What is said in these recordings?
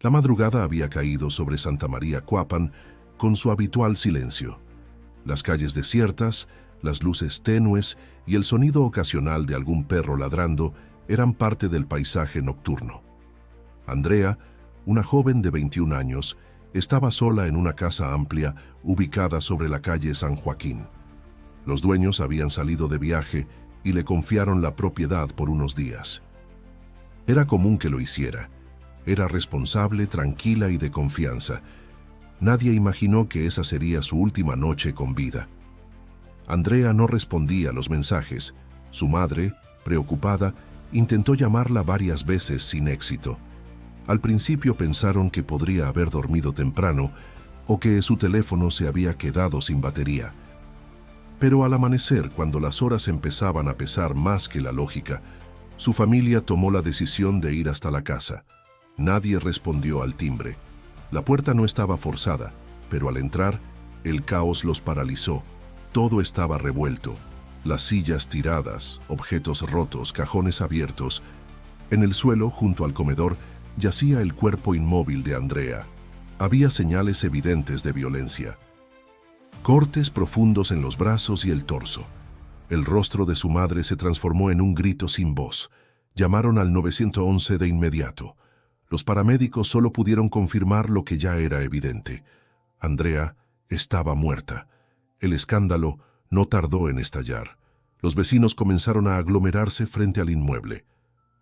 La madrugada había caído sobre Santa María Cuapan con su habitual silencio. Las calles desiertas, las luces tenues y el sonido ocasional de algún perro ladrando eran parte del paisaje nocturno. Andrea, una joven de 21 años, estaba sola en una casa amplia ubicada sobre la calle San Joaquín. Los dueños habían salido de viaje y le confiaron la propiedad por unos días. Era común que lo hiciera. Era responsable, tranquila y de confianza. Nadie imaginó que esa sería su última noche con vida. Andrea no respondía a los mensajes. Su madre, preocupada, intentó llamarla varias veces sin éxito. Al principio pensaron que podría haber dormido temprano o que su teléfono se había quedado sin batería. Pero al amanecer, cuando las horas empezaban a pesar más que la lógica, su familia tomó la decisión de ir hasta la casa. Nadie respondió al timbre. La puerta no estaba forzada, pero al entrar, el caos los paralizó. Todo estaba revuelto. Las sillas tiradas, objetos rotos, cajones abiertos. En el suelo, junto al comedor, yacía el cuerpo inmóvil de Andrea. Había señales evidentes de violencia. Cortes profundos en los brazos y el torso. El rostro de su madre se transformó en un grito sin voz. Llamaron al 911 de inmediato. Los paramédicos solo pudieron confirmar lo que ya era evidente. Andrea estaba muerta. El escándalo no tardó en estallar. Los vecinos comenzaron a aglomerarse frente al inmueble.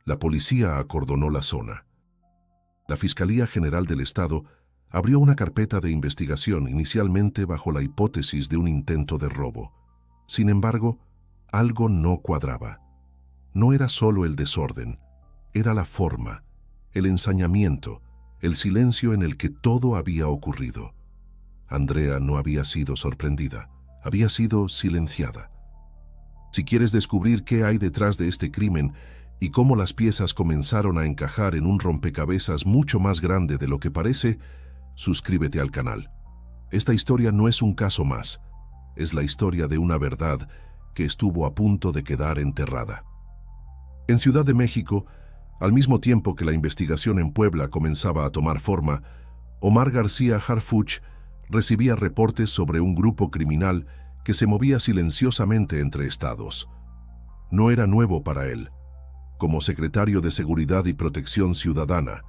La policía acordonó la zona. La Fiscalía General del Estado abrió una carpeta de investigación inicialmente bajo la hipótesis de un intento de robo. Sin embargo, algo no cuadraba. No era solo el desorden, era la forma, el ensañamiento, el silencio en el que todo había ocurrido. Andrea no había sido sorprendida, había sido silenciada. Si quieres descubrir qué hay detrás de este crimen y cómo las piezas comenzaron a encajar en un rompecabezas mucho más grande de lo que parece, suscríbete al canal. Esta historia no es un caso más, es la historia de una verdad que estuvo a punto de quedar enterrada. En Ciudad de México, al mismo tiempo que la investigación en Puebla comenzaba a tomar forma, Omar García Harfuch recibía reportes sobre un grupo criminal que se movía silenciosamente entre estados. No era nuevo para él. Como secretario de Seguridad y Protección Ciudadana,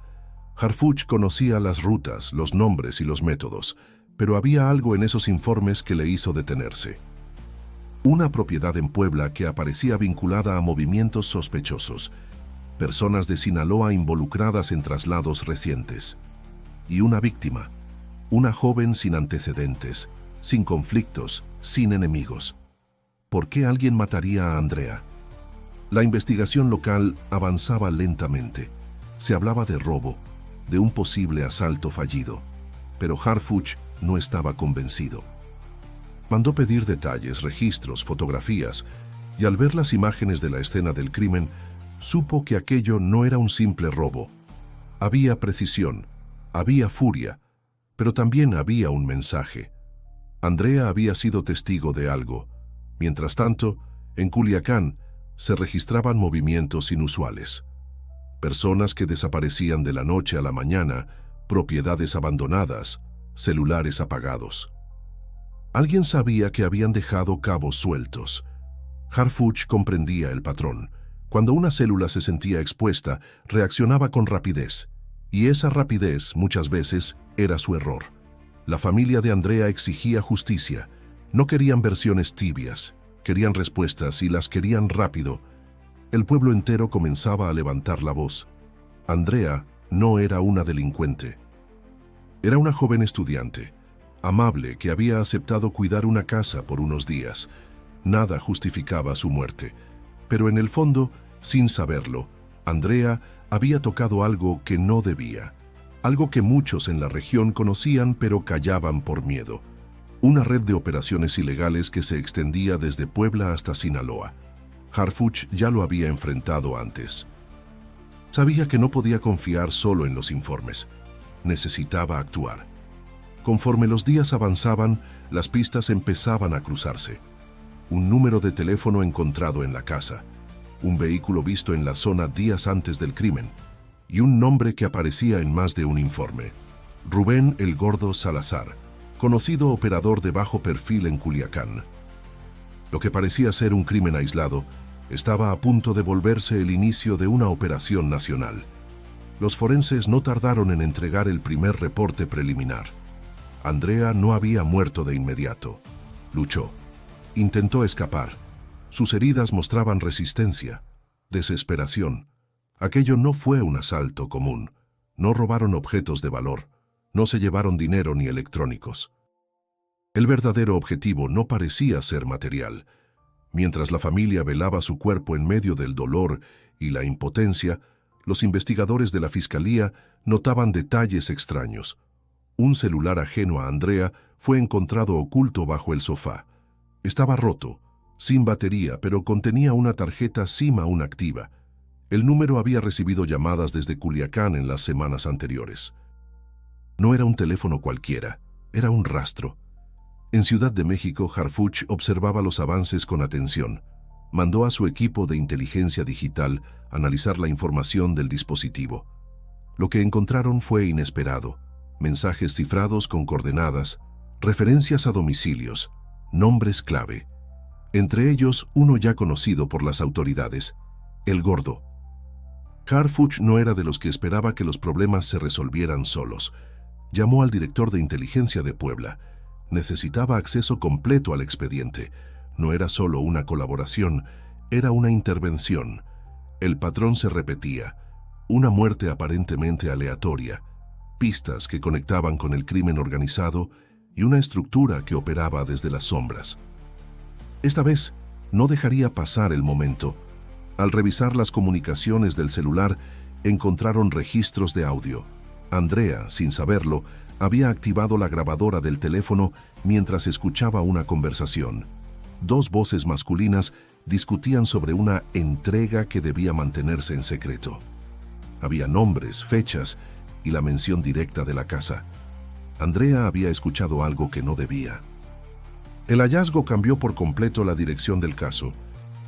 Harfuch conocía las rutas, los nombres y los métodos, pero había algo en esos informes que le hizo detenerse. Una propiedad en Puebla que aparecía vinculada a movimientos sospechosos, personas de Sinaloa involucradas en traslados recientes, y una víctima, una joven sin antecedentes, sin conflictos, sin enemigos. ¿Por qué alguien mataría a Andrea? La investigación local avanzaba lentamente. Se hablaba de robo, de un posible asalto fallido, pero Harfuch no estaba convencido. Mandó pedir detalles, registros, fotografías, y al ver las imágenes de la escena del crimen, supo que aquello no era un simple robo. Había precisión, había furia, pero también había un mensaje. Andrea había sido testigo de algo. Mientras tanto, en Culiacán se registraban movimientos inusuales. Personas que desaparecían de la noche a la mañana, propiedades abandonadas, celulares apagados. Alguien sabía que habían dejado cabos sueltos. Harfuch comprendía el patrón. Cuando una célula se sentía expuesta, reaccionaba con rapidez. Y esa rapidez, muchas veces, era su error. La familia de Andrea exigía justicia. No querían versiones tibias. Querían respuestas y las querían rápido. El pueblo entero comenzaba a levantar la voz. Andrea no era una delincuente. Era una joven estudiante, amable, que había aceptado cuidar una casa por unos días. Nada justificaba su muerte. Pero en el fondo, sin saberlo, Andrea había tocado algo que no debía. Algo que muchos en la región conocían pero callaban por miedo. Una red de operaciones ilegales que se extendía desde Puebla hasta Sinaloa. Harfuch ya lo había enfrentado antes. Sabía que no podía confiar solo en los informes. Necesitaba actuar. Conforme los días avanzaban, las pistas empezaban a cruzarse. Un número de teléfono encontrado en la casa. Un vehículo visto en la zona días antes del crimen. y un nombre que aparecía en más de un informe: Rubén el Gordo Salazar, conocido operador de bajo perfil en Culiacán. Lo que parecía ser un crimen aislado estaba a punto de volverse el inicio de una operación nacional. Los forenses no tardaron en entregar el primer reporte preliminar. Andrea no había muerto de inmediato. Luchó. Intentó escapar. Sus heridas mostraban resistencia, desesperación. Aquello no fue un asalto común. No robaron objetos de valor. No se llevaron dinero ni electrónicos. El verdadero objetivo no parecía ser material. Mientras la familia velaba su cuerpo en medio del dolor y la impotencia, los investigadores de la fiscalía notaban detalles extraños. Un celular ajeno a Andrea fue encontrado oculto bajo el sofá. Estaba roto, sin batería, pero contenía una tarjeta SIM aún activa. El número había recibido llamadas desde Culiacán en las semanas anteriores. No era un teléfono cualquiera, era un rastro. En Ciudad de México, Harfuch observaba los avances con atención. Mandó a su equipo de inteligencia digital analizar la información del dispositivo. Lo que encontraron fue inesperado: mensajes cifrados con coordenadas, referencias a domicilios, nombres clave. Entre ellos, uno ya conocido por las autoridades: El Gordo. Harfuch no era de los que esperaba que los problemas se resolvieran solos. Llamó al director de inteligencia de Puebla. Necesitaba acceso completo al expediente. No era solo una colaboración, era una intervención. El patrón se repetía: una muerte aparentemente aleatoria, pistas que conectaban con el crimen organizado y una estructura que operaba desde las sombras. Esta vez no dejaría pasar el momento. Al revisar las comunicaciones del celular, encontraron registros de audio. Andrea, sin saberlo, había activado la grabadora del teléfono mientras escuchaba una conversación. Dos voces masculinas discutían sobre una entrega que debía mantenerse en secreto. Había nombres, fechas y la mención directa de la casa. Andrea había escuchado algo que no debía. El hallazgo cambió por completo la dirección del caso.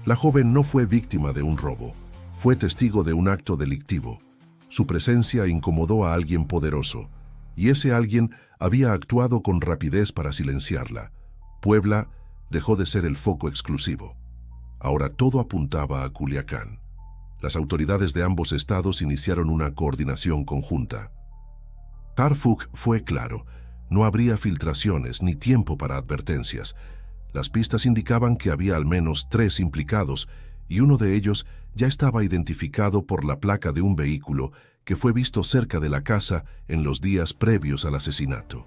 La joven no fue víctima de un robo, fue testigo de un acto delictivo. Su presencia incomodó a alguien poderoso, y ese alguien había actuado con rapidez para silenciarla. Puebla dejó de ser el foco exclusivo. Ahora todo apuntaba a Culiacán. Las autoridades de ambos estados iniciaron una coordinación conjunta. Harfuch fue claro: no habría filtraciones ni tiempo para advertencias. Las pistas indicaban que había al menos 3 implicados, y uno de ellos ya estaba identificado por la placa de un vehículo que fue visto cerca de la casa en los días previos al asesinato.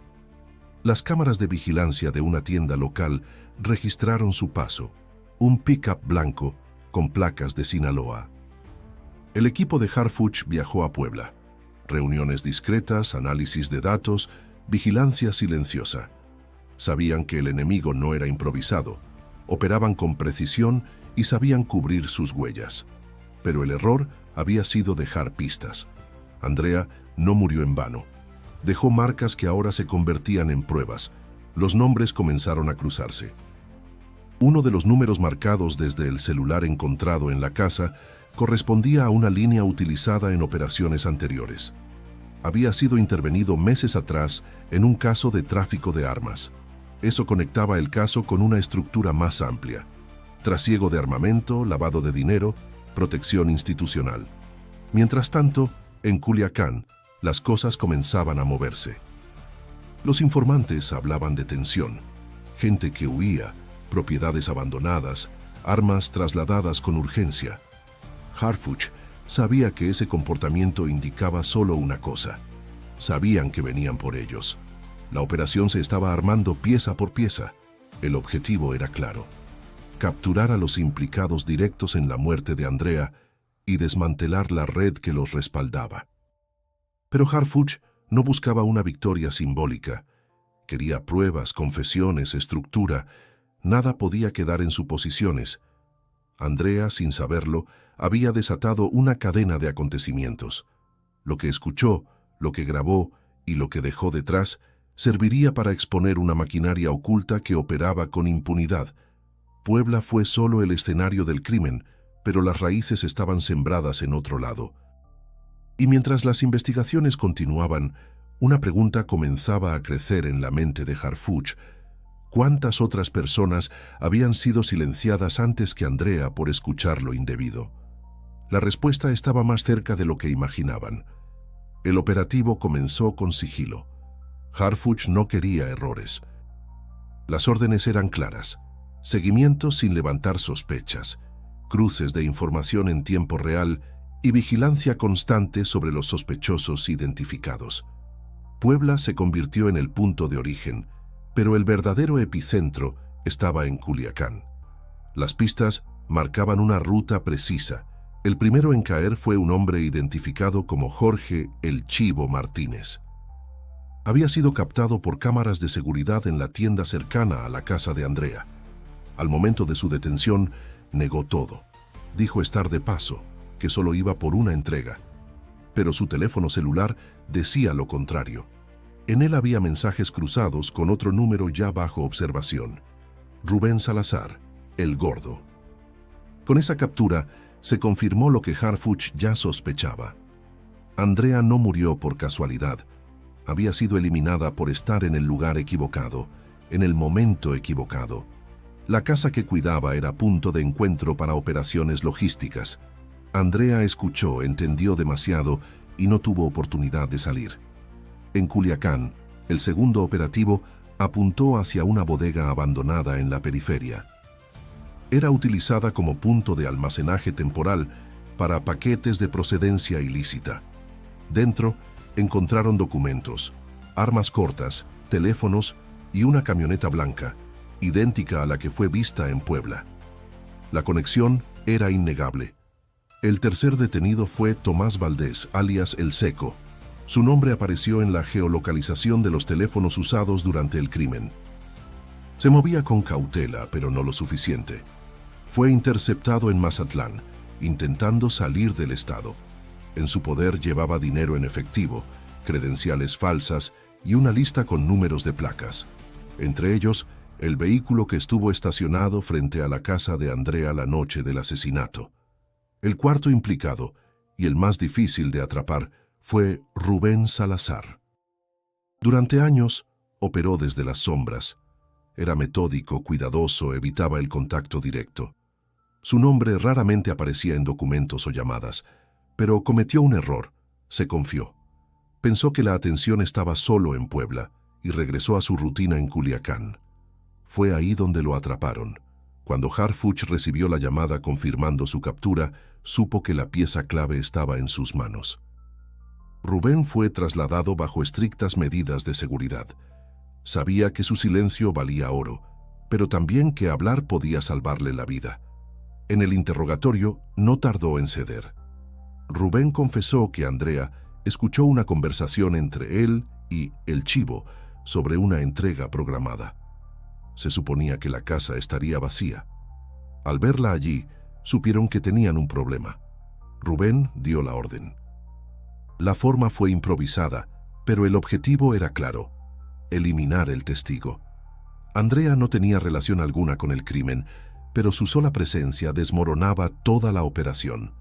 Las cámaras de vigilancia de una tienda local registraron su paso: un pick-up blanco con placas de Sinaloa. El equipo de Harfuch viajó a Puebla. Reuniones discretas, análisis de datos, vigilancia silenciosa. Sabían que el enemigo no era improvisado. Operaban con precisión y sabían cubrir sus huellas. Pero el error había sido dejar pistas. Andrea no murió en vano. Dejó marcas que ahora se convertían en pruebas. Los nombres comenzaron a cruzarse. Uno de los números marcados desde el celular encontrado en la casa correspondía a una línea utilizada en operaciones anteriores. Había sido intervenido meses atrás en un caso de tráfico de armas. Eso conectaba el caso con una estructura más amplia: trasiego de armamento, lavado de dinero, protección institucional. Mientras tanto, en Culiacán, las cosas comenzaban a moverse. Los informantes hablaban de tensión, gente que huía, propiedades abandonadas, armas trasladadas con urgencia. Harfuch sabía que ese comportamiento indicaba solo una cosa: sabían que venían por ellos. La operación se estaba armando pieza por pieza. El objetivo era claro: capturar a los implicados directos en la muerte de Andrea y desmantelar la red que los respaldaba. Pero Harfuch no buscaba una victoria simbólica. Quería pruebas, confesiones, estructura. Nada podía quedar en suposiciones. Andrea, sin saberlo, había desatado una cadena de acontecimientos. Lo que escuchó, lo que grabó y lo que dejó detrás serviría para exponer una maquinaria oculta que operaba con impunidad. Puebla fue solo el escenario del crimen, pero las raíces estaban sembradas en otro lado. Y mientras las investigaciones continuaban, una pregunta comenzaba a crecer en la mente de Harfuch. ¿Cuántas otras personas habían sido silenciadas antes que Andrea por escuchar lo indebido? La respuesta estaba más cerca de lo que imaginaban. El operativo comenzó con sigilo. Harfuch no quería errores. Las órdenes eran claras: seguimiento sin levantar sospechas, cruces de información en tiempo real y vigilancia constante sobre los sospechosos identificados. Puebla se convirtió en el punto de origen, pero el verdadero epicentro estaba en Culiacán. Las pistas marcaban una ruta precisa. El primero en caer fue un hombre identificado como Jorge "El Chivo" Martínez. Había sido captado por cámaras de seguridad en la tienda cercana a la casa de Andrea. Al momento de su detención, negó todo. Dijo estar de paso, que solo iba por una entrega. Pero su teléfono celular decía lo contrario. En él había mensajes cruzados con otro número ya bajo observación: Rubén Salazar, el Gordo. Con esa captura se confirmó lo que Harfuch ya sospechaba. Andrea no murió por casualidad. Había sido eliminada por estar en el lugar equivocado, en el momento equivocado. La casa que cuidaba era punto de encuentro para operaciones logísticas. Andrea escuchó, entendió demasiado y no tuvo oportunidad de salir. En Culiacán, el segundo operativo apuntó hacia una bodega abandonada en la periferia. Era utilizada como punto de almacenaje temporal para paquetes de procedencia ilícita. Dentro encontraron documentos, armas cortas, teléfonos y una camioneta blanca, idéntica a la que fue vista en Puebla. La conexión era innegable. El tercer detenido fue Tomás Valdés, alias El Seco. Su nombre apareció en la geolocalización de los teléfonos usados durante el crimen. Se movía con cautela, pero no lo suficiente. Fue interceptado en Mazatlán, intentando salir del estado. En su poder llevaba dinero en efectivo, credenciales falsas y una lista con números de placas. Entre ellos, el vehículo que estuvo estacionado frente a la casa de Andrea la noche del asesinato. El cuarto implicado, y el más difícil de atrapar, fue Rubén Salazar. Durante años, operó desde las sombras. Era metódico, cuidadoso, evitaba el contacto directo. Su nombre raramente aparecía en documentos o llamadas, pero cometió un error: se confió. Pensó que la atención estaba solo en Puebla y regresó a su rutina en Culiacán. Fue ahí donde lo atraparon. Cuando Harfuch recibió la llamada confirmando su captura, supo que la pieza clave estaba en sus manos. Rubén fue trasladado bajo estrictas medidas de seguridad. Sabía que su silencio valía oro, pero también que hablar podía salvarle la vida. En el interrogatorio no tardó en ceder. Rubén confesó que Andrea escuchó una conversación entre él y El Chivo sobre una entrega programada. Se suponía que la casa estaría vacía. Al verla allí, supieron que tenían un problema. Rubén dio la orden. La forma fue improvisada, pero el objetivo era claro: eliminar el testigo. Andrea no tenía relación alguna con el crimen, pero su sola presencia desmoronaba toda la operación.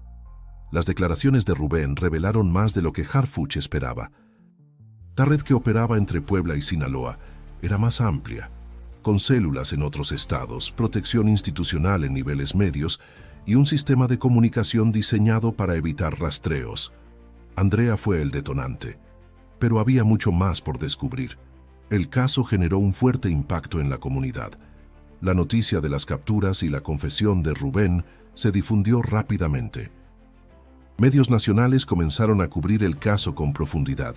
Las declaraciones de Rubén revelaron más de lo que Harfuch esperaba. La red que operaba entre Puebla y Sinaloa era más amplia, con células en otros estados, protección institucional en niveles medios y un sistema de comunicación diseñado para evitar rastreos. Andrea fue el detonante, pero había mucho más por descubrir. El caso generó un fuerte impacto en la comunidad. La noticia de las capturas y la confesión de Rubén se difundió rápidamente. Medios nacionales comenzaron a cubrir el caso con profundidad.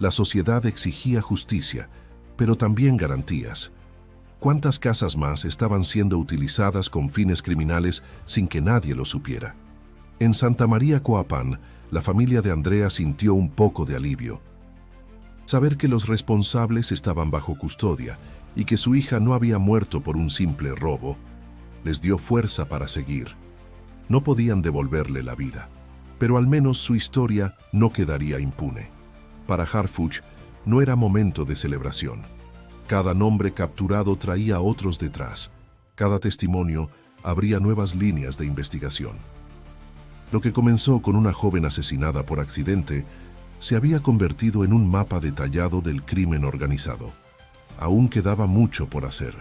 La sociedad exigía justicia, pero también garantías. ¿Cuántas casas más estaban siendo utilizadas con fines criminales sin que nadie lo supiera? En Santa María Coapán, la familia de Andrea sintió un poco de alivio. Saber que los responsables estaban bajo custodia y que su hija no había muerto por un simple robo les dio fuerza para seguir. No podían devolverle la vida, pero al menos su historia no quedaría impune. Para Harfuch no era momento de celebración. Cada nombre capturado traía otros detrás. Cada testimonio abría nuevas líneas de investigación. Lo que comenzó con una joven asesinada por accidente se había convertido en un mapa detallado del crimen organizado. Aún quedaba mucho por hacer.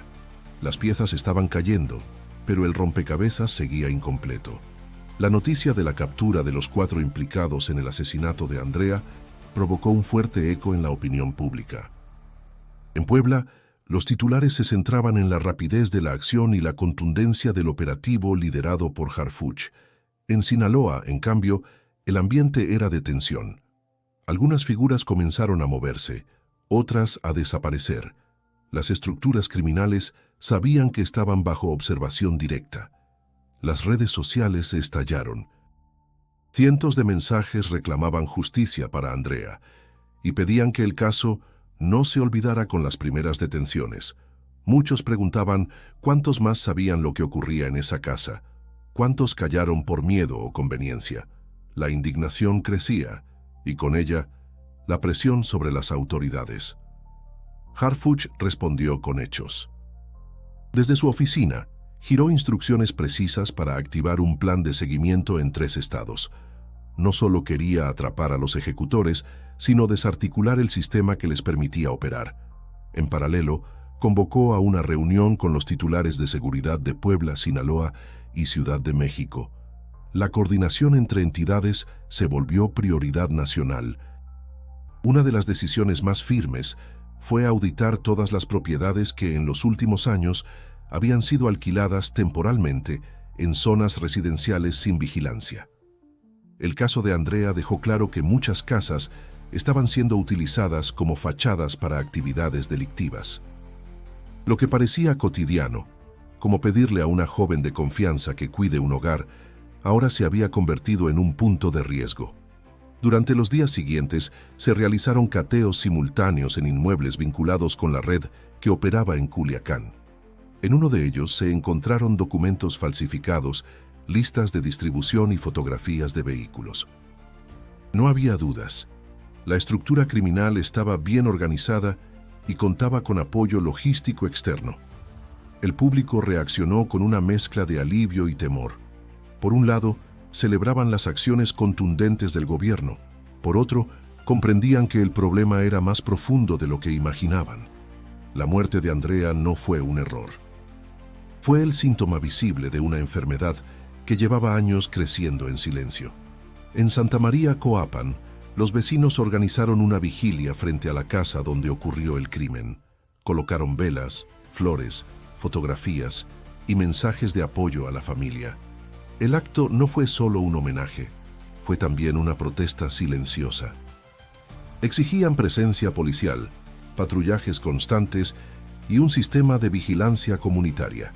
Las piezas estaban cayendo, pero el rompecabezas seguía incompleto. La noticia de la captura de los 4 implicados en el asesinato de Andrea provocó un fuerte eco en la opinión pública. En Puebla, los titulares se centraban en la rapidez de la acción y la contundencia del operativo liderado por Harfuch. En Sinaloa, en cambio, el ambiente era de tensión. Algunas figuras comenzaron a moverse, otras a desaparecer. Las estructuras criminales sabían que estaban bajo observación directa. Las redes sociales se estallaron. Cientos de mensajes reclamaban justicia para Andrea y pedían que el caso no se olvidara con las primeras detenciones. Muchos preguntaban cuántos más sabían lo que ocurría en esa casa, cuántos callaron por miedo o conveniencia. La indignación crecía y con ella la presión sobre las autoridades. Harfuch respondió con hechos. Desde su oficina, giró instrucciones precisas para activar un plan de seguimiento en 3 estados. No solo quería atrapar a los ejecutores, sino desarticular el sistema que les permitía operar. En paralelo, convocó a una reunión con los titulares de seguridad de Puebla, Sinaloa y Ciudad de México. La coordinación entre entidades se volvió prioridad nacional. Una de las decisiones más firmes fue auditar todas las propiedades que en los últimos años habían sido alquiladas temporalmente en zonas residenciales sin vigilancia. El caso de Andrea dejó claro que muchas casas estaban siendo utilizadas como fachadas para actividades delictivas. Lo que parecía cotidiano, como pedirle a una joven de confianza que cuide un hogar, ahora se había convertido en un punto de riesgo. Durante los días siguientes se realizaron cateos simultáneos en inmuebles vinculados con la red que operaba en Culiacán. En uno de ellos se encontraron documentos falsificados, listas de distribución y fotografías de vehículos. No había dudas. La estructura criminal estaba bien organizada y contaba con apoyo logístico externo. El público reaccionó con una mezcla de alivio y temor. Por un lado, celebraban las acciones contundentes del gobierno. Por otro, comprendían que el problema era más profundo de lo que imaginaban. La muerte de Andrea no fue un error. Fue el síntoma visible de una enfermedad que llevaba años creciendo en silencio. En Santa María, Coapan, los vecinos organizaron una vigilia frente a la casa donde ocurrió el crimen. Colocaron velas, flores, fotografías y mensajes de apoyo a la familia. El acto no fue solo un homenaje, fue también una protesta silenciosa. Exigían presencia policial, patrullajes constantes y un sistema de vigilancia comunitaria.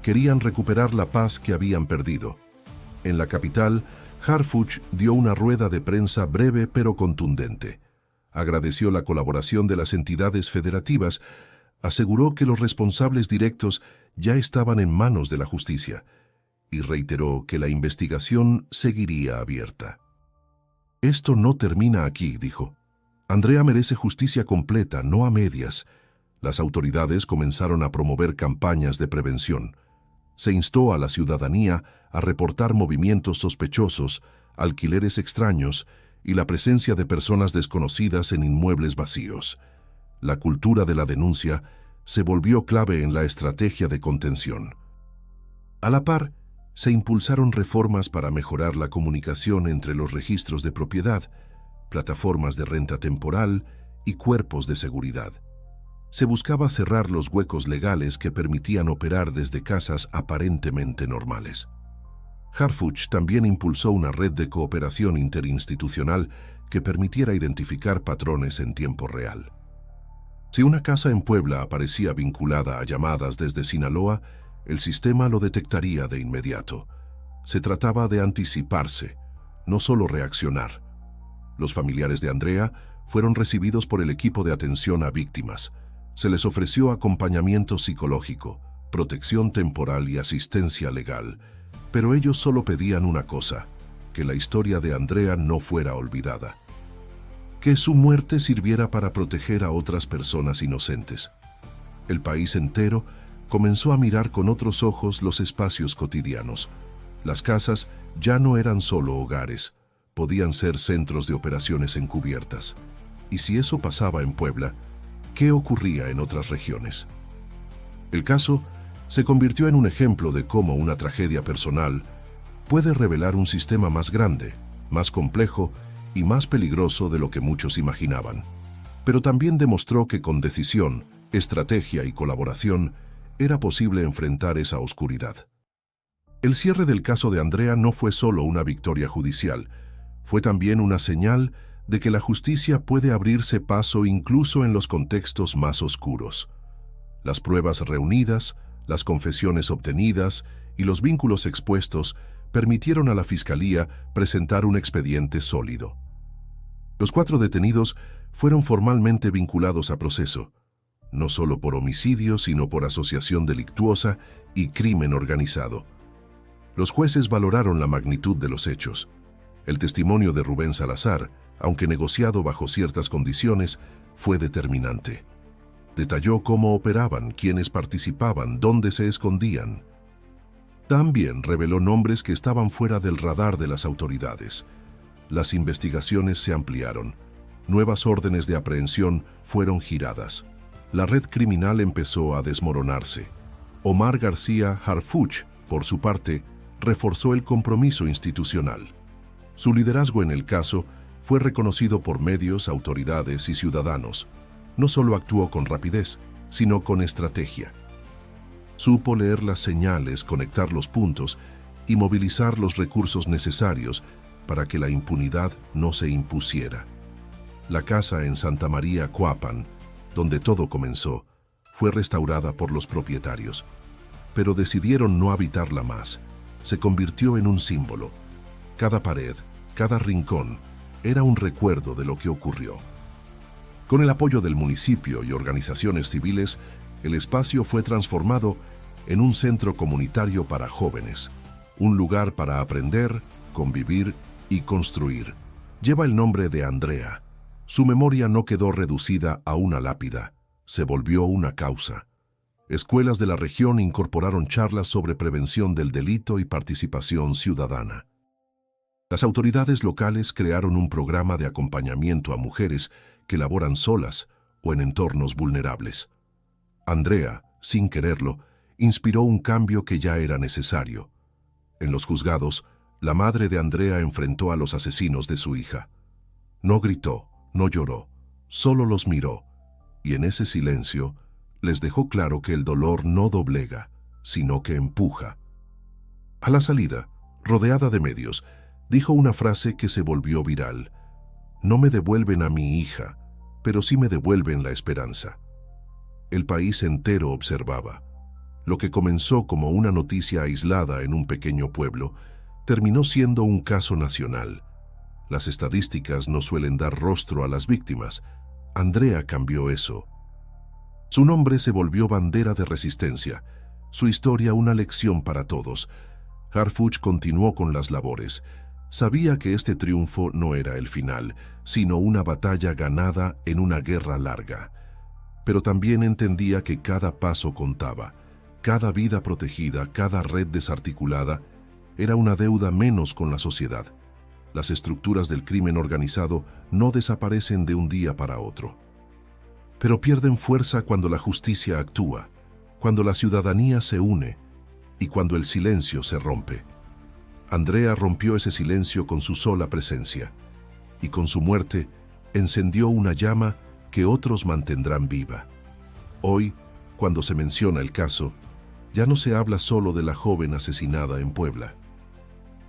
Querían recuperar la paz que habían perdido. En la capital, Harfuch dio una rueda de prensa breve pero contundente. Agradeció la colaboración de las entidades federativas, aseguró que los responsables directos ya estaban en manos de la justicia y reiteró que la investigación seguiría abierta. Esto no termina aquí, dijo. Andrea merece justicia completa, no a medias. Las autoridades comenzaron a promover campañas de prevención. Se instó a la ciudadanía a reportar movimientos sospechosos, alquileres extraños y la presencia de personas desconocidas en inmuebles vacíos. La cultura de la denuncia se volvió clave en la estrategia de contención. A la par, se impulsaron reformas para mejorar la comunicación entre los registros de propiedad, plataformas de renta temporal y cuerpos de seguridad. Se buscaba cerrar los huecos legales que permitían operar desde casas aparentemente normales. Harfuch también impulsó una red de cooperación interinstitucional que permitiera identificar patrones en tiempo real. Si una casa en Puebla aparecía vinculada a llamadas desde Sinaloa, el sistema lo detectaría de inmediato. Se trataba de anticiparse, no solo reaccionar. Los familiares de Andrea fueron recibidos por el equipo de atención a víctimas. Se les ofreció acompañamiento psicológico, protección temporal y asistencia legal, pero ellos solo pedían una cosa: que la historia de Andrea no fuera olvidada. Que su muerte sirviera para proteger a otras personas inocentes. El país entero comenzó a mirar con otros ojos los espacios cotidianos. Las casas ya no eran solo hogares, podían ser centros de operaciones encubiertas. Y si eso pasaba en Puebla, ¿qué ocurría en otras regiones? El caso se convirtió en un ejemplo de cómo una tragedia personal puede revelar un sistema más grande, más complejo y más peligroso de lo que muchos imaginaban. Pero también demostró que con decisión, estrategia y colaboración era posible enfrentar esa oscuridad. El cierre del caso de Andrea no fue solo una victoria judicial, fue también una señal de que la justicia puede abrirse paso incluso en los contextos más oscuros. Las pruebas reunidas, las confesiones obtenidas y los vínculos expuestos permitieron a la Fiscalía presentar un expediente sólido. Los 4 detenidos fueron formalmente vinculados a proceso, no solo por homicidio, sino por asociación delictuosa y crimen organizado. Los jueces valoraron la magnitud de los hechos. El testimonio de Rubén Salazar, aunque negociado bajo ciertas condiciones, fue determinante. Detalló cómo operaban, quiénes participaban, dónde se escondían. También reveló nombres que estaban fuera del radar de las autoridades. Las investigaciones se ampliaron. Nuevas órdenes de aprehensión fueron giradas. La red criminal empezó a desmoronarse. Omar García Harfuch, por su parte, reforzó el compromiso institucional. Su liderazgo en el caso fue reconocido por medios, autoridades y ciudadanos. No solo actuó con rapidez, sino con estrategia. Supo leer las señales, conectar los puntos y movilizar los recursos necesarios para que la impunidad no se impusiera. La casa en Santa María, Coapan, donde todo comenzó, fue restaurada por los propietarios, pero decidieron no habitarla más. Se convirtió en un símbolo. Cada pared, cada rincón, era un recuerdo de lo que ocurrió. Con el apoyo del municipio y organizaciones civiles, el espacio fue transformado en un centro comunitario para jóvenes, un lugar para aprender, convivir y construir. Lleva el nombre de Andrea. Su memoria no quedó reducida a una lápida, se volvió una causa. Escuelas de la región incorporaron charlas sobre prevención del delito y participación ciudadana. Las autoridades locales crearon un programa de acompañamiento a mujeres que laboran solas o en entornos vulnerables. Andrea, sin quererlo, inspiró un cambio que ya era necesario. En los juzgados, la madre de Andrea enfrentó a los asesinos de su hija. No gritó, no lloró, solo los miró, y en ese silencio les dejó claro que el dolor no doblega, sino que empuja. A la salida, rodeada de medios, dijo una frase que se volvió viral. No me devuelven a mi hija, pero sí me devuelven la esperanza. El país entero observaba. Lo que comenzó como una noticia aislada en un pequeño pueblo, terminó siendo un caso nacional. Las estadísticas no suelen dar rostro a las víctimas. Andrea cambió eso. Su nombre se volvió bandera de resistencia, su historia una lección para todos. Harfuch continuó con las labores. Sabía que este triunfo no era el final, sino una batalla ganada en una guerra larga. Pero también entendía que cada paso contaba, cada vida protegida, cada red desarticulada, era una deuda menos con la sociedad. Las estructuras del crimen organizado no desaparecen de un día para otro. Pero pierden fuerza cuando la justicia actúa, cuando la ciudadanía se une y cuando el silencio se rompe. Andrea rompió ese silencio con su sola presencia, y con su muerte encendió una llama que otros mantendrán viva. Hoy, cuando se menciona el caso, ya no se habla solo de la joven asesinada en Puebla.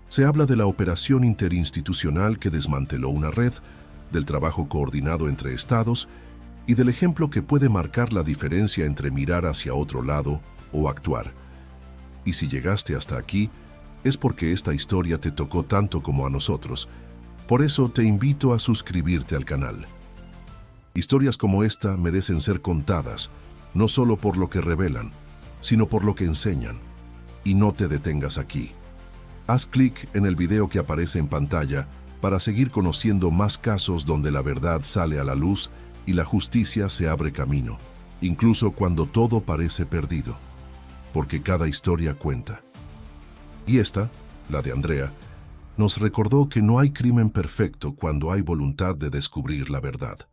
Se habla de la operación interinstitucional que desmanteló una red, del trabajo coordinado entre estados y del ejemplo que puede marcar la diferencia entre mirar hacia otro lado o actuar. Y si llegaste hasta aquí, es porque esta historia te tocó tanto como a nosotros. Por eso te invito a suscribirte al canal. Historias como esta merecen ser contadas, no solo por lo que revelan, sino por lo que enseñan. Y no te detengas aquí. Haz clic en el video que aparece en pantalla para seguir conociendo más casos donde la verdad sale a la luz y la justicia se abre camino, incluso cuando todo parece perdido, porque cada historia cuenta. Y esta la de Andrea, nos recordó que no hay crimen perfecto cuando hay voluntad de descubrir la verdad.